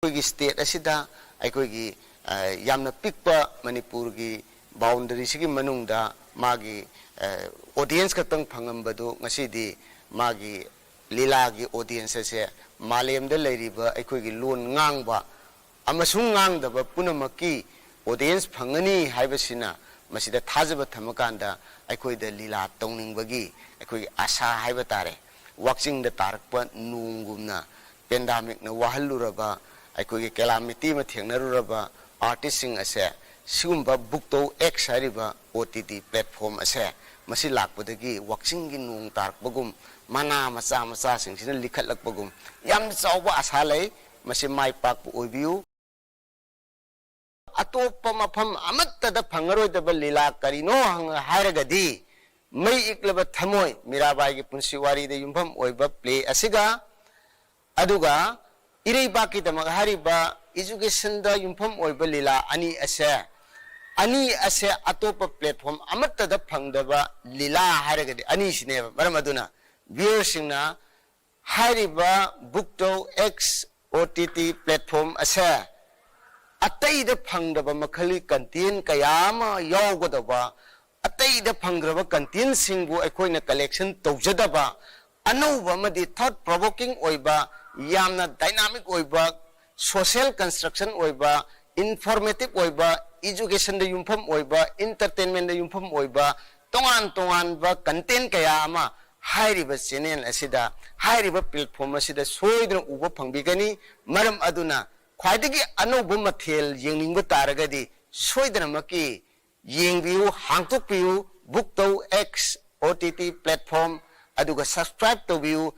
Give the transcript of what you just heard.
ꯑꯩꯈꯣꯏꯒꯤ ꯁ꯭ꯇꯦꯠ ꯑꯁꯤꯗ ꯑꯩꯈꯣꯏꯒꯤ ꯌꯥꯝꯅ ꯄꯤꯛꯄ ꯃꯅꯤꯄꯨꯔꯒꯤ ꯕꯥꯎꯟꯗꯔꯤꯁꯤꯒꯤ ꯃꯅꯨꯡꯗ ꯃꯥꯒꯤ ꯑꯣꯗꯤꯌꯦꯟꯁ ꯈꯛꯇꯪ ꯐꯪꯉꯝꯕꯗꯨ ꯉꯁꯤꯗꯤ ꯃꯥꯒꯤ ꯂꯤꯂꯥꯒꯤ ꯑꯣꯗꯤꯌꯦꯟꯁ ꯑꯁꯦ ꯃꯥꯂꯦꯝꯗ ꯂꯩꯔꯤꯕ ꯑꯩꯈꯣꯏꯒꯤ ꯂꯣꯟ ꯉꯥꯡꯕ ꯑꯃꯁꯨꯡ ꯉꯥꯡꯗꯕ ꯄꯨꯝꯅꯃꯛꯀꯤ ꯑꯣꯗꯤꯌꯦꯟꯁ ꯐꯪꯒꯅꯤ ꯍꯥꯏꯕꯁꯤꯅ ꯃꯁꯤꯗ ꯊꯥꯖꯕ ꯊꯝꯃꯀꯥꯟꯗ ꯑꯩꯈꯣꯏꯗ ꯂꯤꯂꯥ ꯇꯧꯅꯤꯡꯕꯒꯤ ꯑꯩꯈꯣꯏꯒꯤ ꯑꯁꯥ ꯍꯥꯏꯕ ꯇꯥꯔꯦ ꯋꯥꯛꯆꯤꯡꯗ ꯇꯥꯔꯛꯄ ꯅꯣꯡꯒꯨꯝꯅ ꯄꯦꯟꯗꯥꯃꯤꯛꯅ ꯋꯥꯍꯜꯂꯨꯔꯕ ꯑꯩꯈꯣꯏꯒꯤ ꯀꯦꯂꯥꯃꯤꯇꯤ ꯑꯃ ꯊꯦꯡꯅꯔꯨꯔꯕ ꯑꯥꯔꯇꯤꯁꯁꯤꯡ ꯑꯁꯦ ꯁꯤꯒꯨꯝꯕ ꯕꯨꯛꯇꯧ ꯑꯦꯛꯁ ꯍꯥꯏꯔꯤꯕ OTT ꯄ꯭ꯂꯦꯠꯐꯣꯝ ꯑꯁꯦ ꯃꯁꯤ ꯂꯥꯛꯄꯗꯒꯤ ꯋꯥꯛꯆꯤꯡꯒꯤ ꯅꯣꯡ ꯇꯥꯔꯛꯄꯒꯨꯝ ꯃꯅꯥ ꯃꯆꯥ ꯃꯆꯥꯁꯤꯡꯁꯤꯅ ꯂꯤꯈꯠꯂꯛꯄꯒꯨꯝ ꯌꯥꯝꯅ ꯆꯥꯎꯕ ꯑꯁꯥ ꯂꯩ ꯃꯁꯤ ꯃꯥꯏ ꯄꯥꯛꯄ ꯑꯣꯏꯕꯤꯌꯨ ꯑꯇꯣꯞꯄ ꯃꯐꯝ ꯑꯃꯠꯇꯗ ꯐꯪꯉꯔꯣꯏꯗꯕ ꯂꯤꯂꯥ ꯀꯔꯤꯅꯣ ꯍꯥꯏꯔꯒꯗꯤ ꯃꯩ ꯏꯛꯂꯕ ꯊꯃꯣꯏ ꯃꯤꯔꯥꯕꯥꯏꯒꯤ ꯄꯨꯟꯁꯤ ꯋꯥꯔꯤꯗ ꯌꯨꯝꯐꯝ ꯑꯣꯏꯕ ꯄ꯭ꯂꯦ ꯑꯁꯤꯒ ꯑꯗꯨꯒ ꯏꯔꯩꯕꯥꯛꯀꯤꯗꯃꯛ ꯍꯥꯏꯔꯤꯕ ꯏꯖꯨꯀꯦꯁꯟꯗ ꯌꯨꯝꯐꯝ ꯑꯣꯏꯕ ꯂꯤꯂꯥ ꯑꯅꯤ ꯑꯁꯦ ꯑꯇꯣꯞꯄ ꯄ꯭ꯂꯦꯠꯐꯣꯝ ꯑꯃꯠꯇꯗ ꯐꯪꯗꯕ ꯂꯤꯂꯥ ꯍꯥꯏꯔꯒꯗꯤ ꯑꯅꯤꯁꯤꯅꯦꯕ ꯃꯔꯝ ꯑꯗꯨꯅ ꯚꯤꯌꯔꯁꯤꯡꯅ ꯍꯥꯏꯔꯤꯕ ꯕꯨꯛꯇꯧ X OTT ꯄ꯭ꯂꯦꯠꯐꯣꯝ ꯑꯁꯦ ꯑꯇꯩꯗ ꯐꯪꯗꯕ ꯃꯈꯜꯒꯤ ꯀꯟꯇꯦꯟ ꯀꯌꯥ ꯑꯃ ꯌꯥꯎꯒꯗꯕ ꯑꯇꯩꯗ ꯐꯪꯗ꯭ꯔꯕ ꯀꯟꯇꯦꯟꯁꯤꯡꯕꯨ ꯑꯩꯈꯣꯏꯅ ꯀꯂꯦꯛꯁꯟ ꯇꯧꯖꯗꯕ ꯑꯅꯧꯕ ꯑꯃꯗꯤ ꯊꯣꯠ ꯄ꯭ꯔꯣꯚꯣꯀꯤꯡ ꯑꯣꯏꯕ ꯌꯥꯝꯅ ꯗꯥꯏꯅꯥꯃꯤꯛ ꯑꯣꯏꯕ ꯁꯣꯁꯤꯌꯦꯜ ꯀꯟꯁꯇ꯭ꯔꯛꯁꯟ ꯑꯣꯏꯕ ꯏꯟꯐꯣꯔꯃꯦꯇꯤቭ ꯑꯣꯏꯕ ꯏꯖꯨꯀꯦꯁꯟꯗ ꯌꯨꯝꯐꯝ ꯑꯣꯏꯕ ꯏꯟꯇꯔꯇꯦꯟꯃꯦꯟꯗ ꯌꯨꯝꯐꯝ ꯑꯣꯏꯕ ꯇꯣꯉꯥꯟ ꯇꯣꯉꯥꯟꯕ ꯀꯟꯇꯦꯟ ꯀꯌꯥ ꯑꯃ ꯍꯥꯏꯔꯤꯕ ꯆꯦꯅꯦꯜ ꯑꯁꯤꯗ ꯍꯥꯏꯔꯤꯕ ꯄ꯭ꯂꯦꯠꯐꯣꯝ ꯑꯁꯤꯗ ꯁꯣꯏꯗꯅ ꯎꯕ ꯐꯪꯕꯤꯒꯅꯤ ꯃꯔꯝ ꯑꯗꯨꯅ ꯈ꯭ꯋꯥꯏꯗꯒꯤ ꯑꯅꯧꯕ ꯃꯊꯦꯜ ꯌꯦꯡꯅꯤꯡꯕ ꯇꯥꯔꯒꯗꯤ ꯁꯣꯏꯗꯅꯃꯛꯀꯤ ꯌꯦꯡꯕꯤꯌꯨ ꯍꯥꯡꯇꯣꯛꯄꯤꯌꯨ ꯕꯨꯛꯇꯧ X OTT ꯄ꯭ꯂꯦꯠꯐꯣꯝ ꯑꯗꯨꯒ ꯁꯕꯁꯀ꯭ꯔꯥꯏꯕ ꯇꯧꯕꯤꯌꯨ